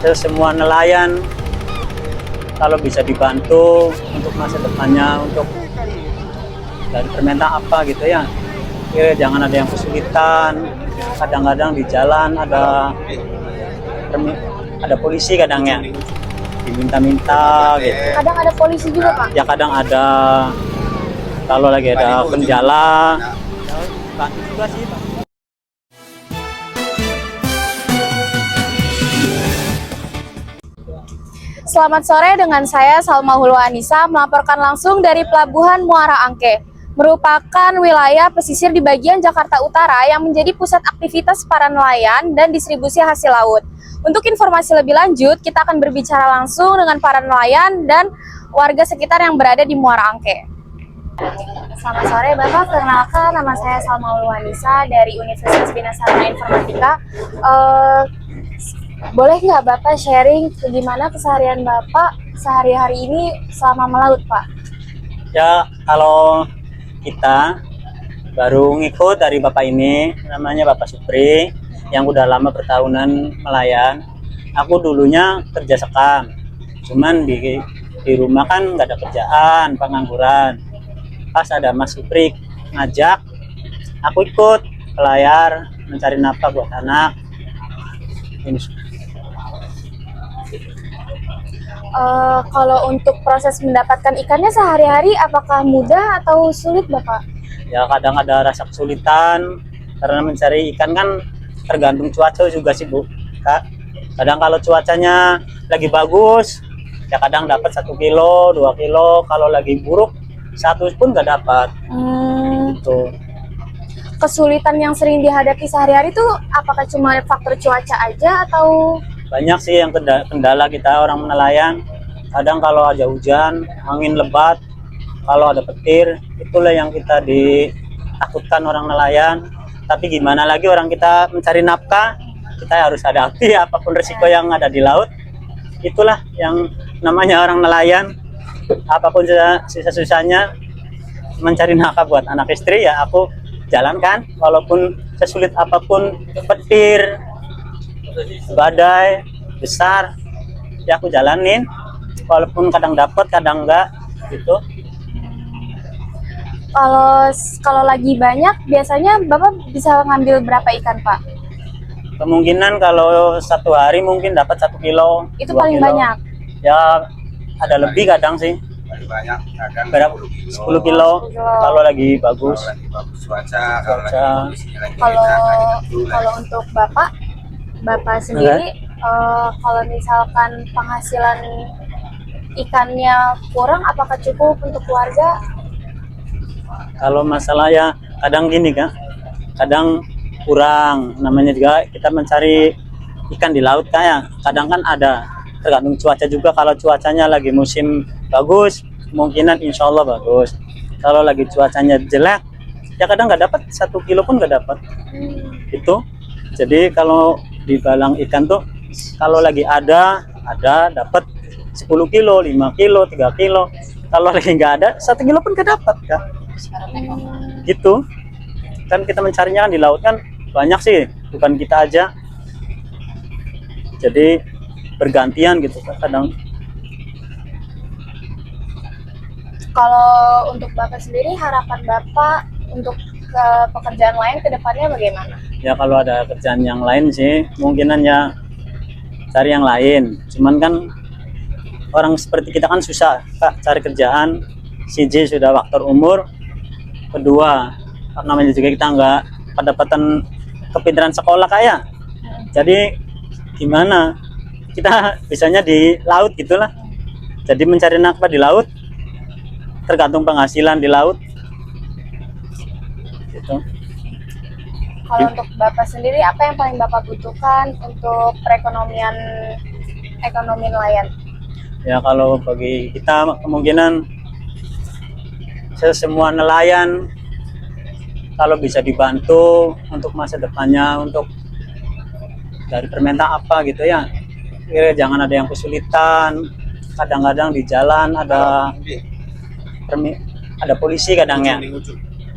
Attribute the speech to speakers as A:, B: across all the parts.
A: semua nelayan kalau bisa dibantu untuk masa depannya, untuk dari permintaan apa gitu ya. Jangan ada yang kesulitan. Kadang-kadang di jalan ada polisi kadang yang diminta-minta gitu.
B: Kadang ada polisi juga, Pak.
A: Ya kadang ada, kalau lagi ada kendala. Bantu juga sih, Pak.
B: Selamat sore, dengan saya Salma Hulwa Anissa melaporkan langsung dari Pelabuhan Muara Angke, merupakan wilayah pesisir di bagian Jakarta Utara yang menjadi pusat aktivitas para nelayan dan distribusi hasil laut. Untuk informasi lebih lanjut, kita akan berbicara langsung dengan para nelayan dan warga sekitar yang berada di Muara Angke. Selamat sore Bapak, perkenalkan nama saya Salma Hulwa Anissa dari Universitas Bina Sarana Informatika. Boleh nggak Bapak sharing bagaimana keseharian Bapak sehari-hari ini selama melaut, Pak?
A: Ya, kalau kita baru ngikut dari Bapak ini, namanya Bapak Supri, yang udah lama bertahunan nelayan. Aku dulunya kerja sekam, cuman di rumah kan nggak ada kerjaan, pengangguran. Pas ada Mas Supri ngajak, aku ikut ke layar mencari nafkah buat anak. Ini.
B: Kalau untuk proses mendapatkan ikannya sehari-hari apakah mudah atau sulit, Bapak?
A: Ya kadang ada rasa kesulitan karena mencari ikan kan tergantung cuaca juga sih Bu, Kak. Kadang kalau cuacanya lagi bagus ya kadang dapat 1 kilo 2 kilo, kalau lagi buruk 1 pun nggak dapat. Gitu.
B: Kesulitan yang sering dihadapi sehari-hari itu apakah cuma faktor cuaca aja atau
A: Banyak sih yang kendala kita orang nelayan. Kadang kalau ada hujan, angin lebat, kalau ada petir, itulah yang kita ditakutkan orang nelayan. Tapi gimana lagi, orang kita mencari nafkah, kita harus hadapi apapun resiko yang ada di laut. Itulah yang namanya orang nelayan. Apapun susah-susahnya mencari nafkah buat anak istri, ya aku jalankan. Walaupun sesulit apapun, petir, badai besar, ya aku jalanin. Walaupun kadang dapat kadang enggak gitu.
B: kalau lagi banyak biasanya Bapak bisa ngambil berapa ikan, Pak?
A: Kemungkinan kalau 1 hari mungkin dapat 1 kilo.
B: Itu
A: 2
B: paling
A: kilo.
B: banyak.
A: Ya ada lebih kadang sih.
C: Banyak, kadang
A: Berapa? 10 kilo kalau lagi bagus.
C: Kalau lagi bagus cuaca, kalau
A: Cuaca.
C: lagi kondisinya lagi
B: Kalau
C: enak, lagi teduh,
B: kalau untuk Bapak sendiri, kalau misalkan penghasilan ikannya kurang, apakah cukup untuk keluarga?
A: Kalau masalah ya kadang gini Kak, kadang kurang. Namanya juga kita mencari ikan di laut kayak kadang kan ada tergantung cuaca juga. Kalau cuacanya lagi musim bagus, kemungkinan insya Allah bagus. Kalau lagi cuacanya jelek, ya kadang nggak dapat 1 kilo pun nggak dapat. Itu. Jadi kalau di balang ikan tuh kalau lagi ada dapat 10 kilo, 5 kilo, 3 kilo. Kalau lagi nggak ada 1 kilo pun nggak dapat Kak. Gitu. Kan kita mencarinya kan di laut kan banyak sih, bukan kita aja. Jadi bergantian gitu kadang.
B: Kalau untuk Bapak sendiri, harapan Bapak untuk ke pekerjaan lain ke depannya bagaimana?
A: Ya kalau ada kerjaan yang lain sih kemungkinan ya cari yang lain. Cuman kan orang seperti kita kan susah Kak cari kerjaan. Siji sudah faktor umur, kedua namanya juga kita nggak pendapatan kepintaran sekolah kayak. Jadi gimana, kita bisanya di laut gitulah. Jadi mencari nafkah di laut, tergantung penghasilan di laut gitu.
B: Kalau untuk Bapak sendiri, apa yang paling Bapak butuhkan untuk perekonomian ekonomi nelayan?
A: Ya kalau bagi kita kemungkinan semua nelayan kalau bisa dibantu untuk masa depannya, untuk dari permintaan apa gitu ya. Jangan ada yang kesulitan. Kadang-kadang di jalan ada polisi kadang ya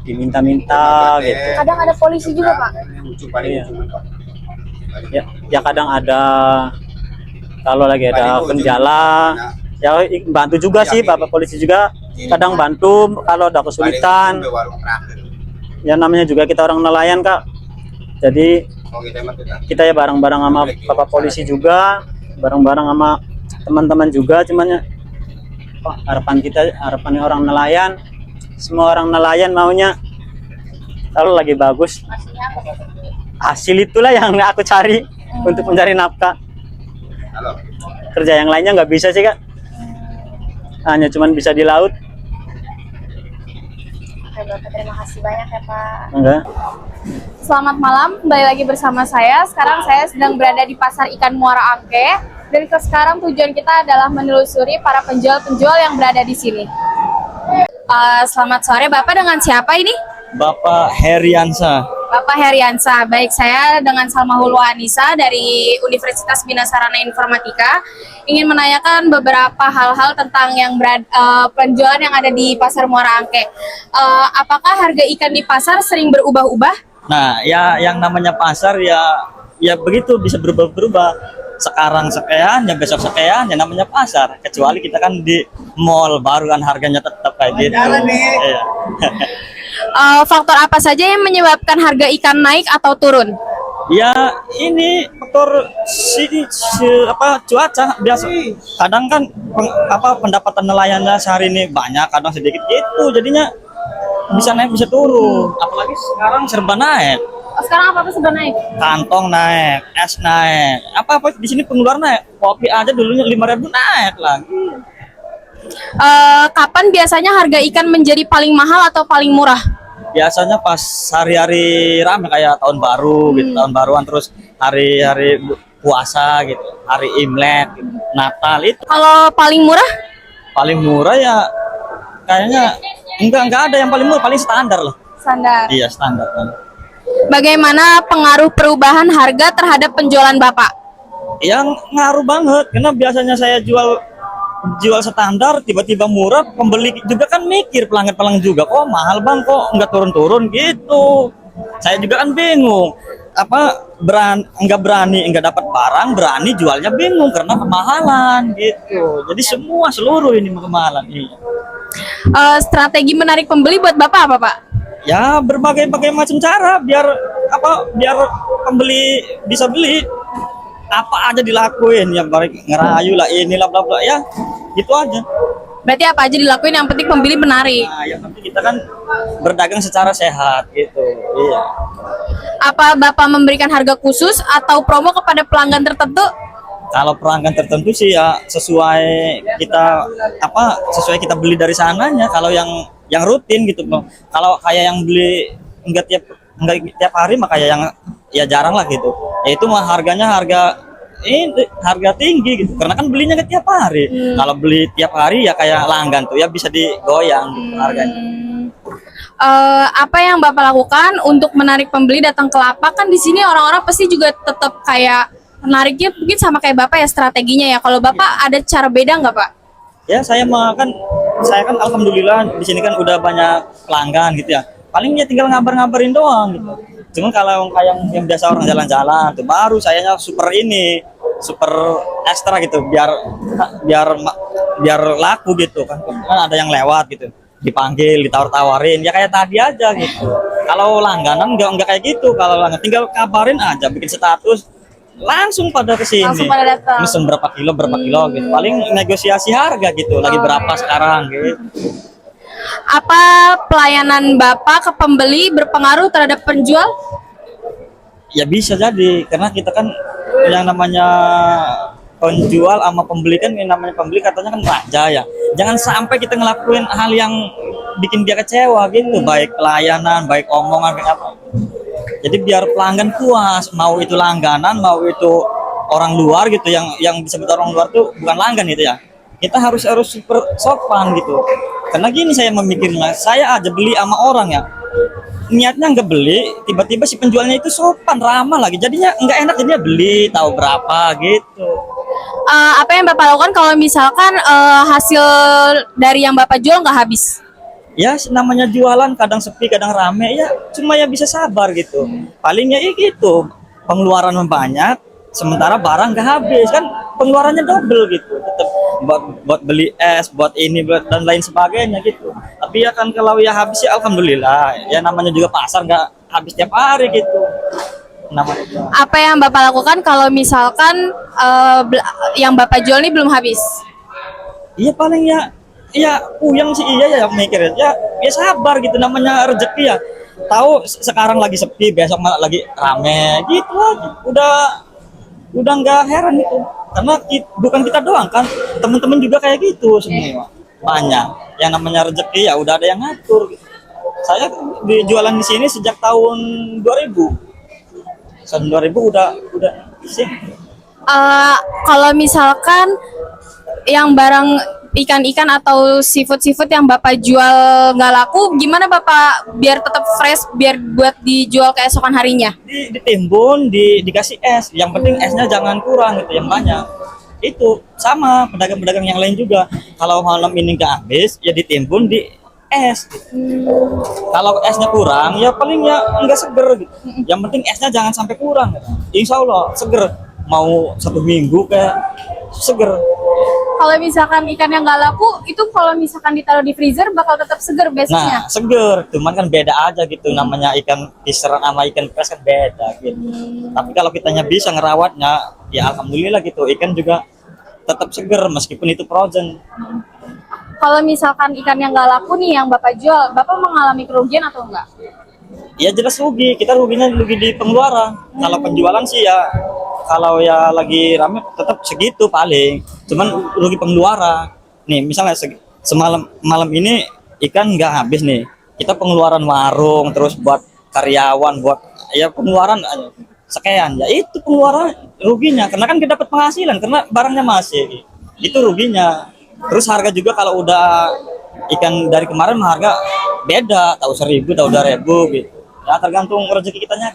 A: diminta-minta gitu.
B: Kadang ada polisi juga, Pak.
A: Iya. Ya kadang ada, Kalau lagi ada kendala, ya bantu juga sih, Bapak polisi juga kadang bantu kalau ada kesulitan. Ya namanya juga kita orang nelayan Kak. Jadi kita ya bareng-bareng sama Bapak polisi juga, bareng-bareng sama teman-teman juga, cuman ya harapan kita, harapannya orang nelayan, semua orang nelayan maunya kalau lagi bagus hasil itulah yang aku cari untuk mencari nafkah. Kerja yang lainnya nggak bisa sih Kak, hanya cuman bisa di laut.
B: Oke Bapak, terima kasih banyak ya Pak.
A: Enggak.
B: Selamat malam, kembali lagi bersama saya. Sekarang saya sedang berada di Pasar Ikan Muara Angke. Dan sekarang tujuan kita adalah menelusuri para penjual-penjual yang berada di sini. Selamat sore, Bapak dengan siapa ini?
D: Bapak Heriansa.
B: Bapak Heriansa, baik, saya dengan Salma Hulwa Anissa dari Universitas Bina Sarana Informatika ingin menanyakan beberapa hal-hal tentang yang penjualan yang ada di Pasar Muara Angke. Apakah harga ikan di pasar sering berubah-ubah?
D: Nah, ya yang namanya pasar ya begitu bisa berubah-berubah. Sekarang sekian, ya besok sekian, ya namanya pasar. Kecuali kita kan di mall baru kan harganya tetap kayak gitu. Iya.
B: Faktor apa saja yang menyebabkan harga ikan naik atau turun?
D: Ya ini faktor cuaca biasa. Kadang kan pendapatan nelayannya sehari ini banyak, kadang sedikit gitu. Jadinya bisa naik bisa turun. Apalagi sekarang serba naik.
B: Sekarang apa sudah naik?
D: Kantong naik, es naik. Apa di sini pengeluaran naik. Kopi aja dulunya 5.000 naik lagi.
B: Kapan biasanya harga ikan menjadi paling mahal atau paling murah?
D: Biasanya pas hari-hari rame kayak tahun baru gitu, tahun baruan, terus hari-hari puasa gitu, hari Imlek, gitu, Natal itu.
B: Kalau paling murah?
D: Paling murah ya kayaknya enggak ada yang paling murah, paling standar lah.
B: Standar.
D: Iya, standar kan.
B: Bagaimana pengaruh perubahan harga terhadap penjualan Bapak?
D: Yang ngaruh banget karena biasanya saya jual standar tiba-tiba murah, pembeli juga kan mikir, pelanggan juga kok mahal bang, kok nggak turun-turun gitu. Saya juga kan bingung, nggak dapat barang, berani jualnya bingung karena kemahalan gitu. Jadi seluruh ini kemahalan. Iya.
B: Strategi menarik pembeli buat Bapak apa Pak?
D: Ya berbagai macam cara biar pembeli bisa beli. Apa aja dilakuin, ya baik ngerayu lah, inilah bla bla, ya gitu aja.
B: Berarti apa aja dilakuin, yang penting pembeli menarik.
D: Nah, yang penting kita kan berdagang secara sehat gitu. Iya.
B: Apa Bapak memberikan harga khusus atau promo kepada pelanggan tertentu?
D: Kalau pelanggan tertentu sih ya sesuai kita beli dari sananya. Kalau yang rutin gitu, kalau kayak yang beli enggak tiap hari, makanya yang ya jarang lah gitu. Ya itu mah harga tinggi gitu. Karena kan belinya ke tiap hari. Kalau beli tiap hari ya kayak langgan tuh ya bisa digoyang gitu harganya.
B: Apa yang Bapak lakukan untuk menarik pembeli datang ke lapak? Kan di sini orang-orang pasti juga tetap kayak menariknya mungkin sama kayak Bapak ya strateginya ya. Kalau Bapak ada cara beda nggak Pak?
D: Ya saya kan alhamdulillah di sini kan udah banyak pelanggan gitu ya. Paling ya tinggal ngabarin doang gitu. Cuma kalau kayak yang biasa orang jalan-jalan tuh baru sayanya super ekstra gitu biar laku gitu kan ada yang lewat gitu, dipanggil, ditawar-tawarin ya kayak tadi aja gitu. Kalau langganan enggak kayak gitu. Kalau langganan tinggal kabarin aja, bikin status langsung pada kesini,
B: Langsung pada datang.
D: mesen berapa kilo gitu, paling negosiasi harga gitu, lagi berapa sekarang gitu.
B: Apa pelayanan Bapak ke pembeli berpengaruh terhadap penjual?
D: Ya bisa jadi, karena kita kan yang namanya penjual sama pembeli kan, yang namanya pembeli katanya kan raja ya. Jangan sampai kita ngelakuin hal yang bikin dia kecewa gitu, baik pelayanan, baik omongan, kayak apa. Jadi biar pelanggan puas, mau itu langganan, mau itu orang luar gitu, yang disebut orang luar tuh bukan langgan gitu ya. Kita harus super sopan gitu. Karena gini saya memikirnya, saya aja beli sama orang ya, niatnya nggak beli, tiba-tiba si penjualnya itu sopan, ramah lagi, jadinya nggak enak, jadinya beli, tahu berapa gitu.
B: Apa yang Bapak lakukan kalau misalkan hasil dari yang Bapak jual nggak habis?
D: Ya namanya jualan, kadang sepi, kadang rame, ya cuma ya bisa sabar gitu. Palingnya gitu, pengeluaran banyak, sementara barang nggak habis kan, pengeluarannya double gitu, tetap buat beli es, buat ini, dan lain sebagainya gitu. Tapi ya kan kalau ya habis ya alhamdulillah, ya namanya juga pasar nggak habis tiap hari gitu namanya.
B: Apa yang Bapak lakukan kalau misalkan yang Bapak jual ini belum habis?
D: Iya paling ya puyeng sih, iya ya mikir ya sabar gitu, namanya rezeki ya. Tahu sekarang lagi sepi, besok malah lagi rame gitu aja. Udah nggak heran itu, karena bukan kita doang kan, teman-teman juga kayak gitu semua, banyak yang namanya rezeki ya udah ada yang ngatur gitu. Saya di jualan di sini sejak tahun 2000 udah sih.
B: Kalau misalkan yang barang ikan-ikan atau seafood yang Bapak jual nggak laku, gimana Bapak biar tetap fresh, biar buat dijual keesokan harinya?
D: Ditimbun, dikasih es, yang penting esnya jangan kurang gitu, yang banyak. Itu sama pedagang-pedagang yang lain juga, kalau malam ini nggak habis ya ditimbun di es. Kalau esnya kurang ya paling ya nggak seger gitu, yang penting esnya jangan sampai kurang, insya Allah seger, mau 1 minggu kayak seger.
B: Kalau misalkan ikan yang nggak laku, itu kalau misalkan ditaruh di freezer bakal tetap seger besoknya?
D: Nah, seger, cuman kan beda aja gitu, namanya ikan fisher sama ikan fresh kan beda gitu. Tapi kalau kitanya bisa ngerawatnya, ya alhamdulillah gitu, ikan juga tetap seger meskipun itu frozen.
B: Kalau misalkan ikan yang nggak laku nih yang Bapak jual, Bapak mengalami kerugian atau enggak?
D: Ya jelas rugi, kita ruginya rugi di pengeluaran. Kalau penjualan sih ya, kalau ya lagi rame tetap segitu paling. Cuman rugi pengeluaran. Nih misalnya semalam malam ini ikan nggak habis nih. Kita pengeluaran warung, terus buat karyawan, buat ya pengeluaran sekian. Ya itu pengeluaran ruginya. Karena kan kita dapat penghasilan karena barangnya masih. Itu ruginya. Terus harga juga kalau udah ikan dari kemarin harga beda, tahu 1.000, tahu 2.000 gitu. Ya tergantung rezeki kitanya.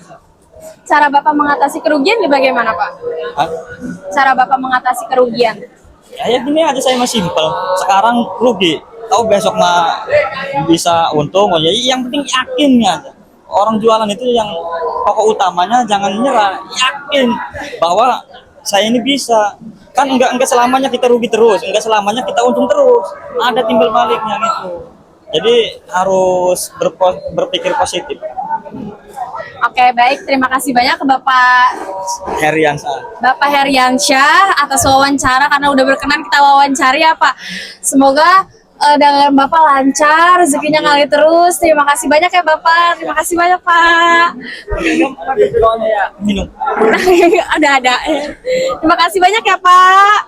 B: Cara Bapak mengatasi kerugian bagaimana Pak?
D: Hah?
B: Cara Bapak mengatasi kerugian?
D: Ya gini aja, saya mah simpel. Sekarang rugi, tahu besok mah bisa untung. Ya yang penting yakinnya aja. Orang jualan itu yang pokok utamanya jangan nyerah, yakin bahwa saya ini bisa. Kan enggak selamanya kita rugi terus, enggak selamanya kita untung terus. Ada timbal baliknya gitu. Jadi harus berpikir positif.
B: Oke, baik. Terima kasih banyak ke Bapak Heriansyah atas wawancara, karena udah berkenan kita wawancari ya Pak. Semoga dagangan Bapak lancar, rezekinya ngalir terus. Terima kasih banyak ya Bapak. Terima kasih banyak Pak.
D: Minum.
B: Ada. Terima kasih banyak ya Pak.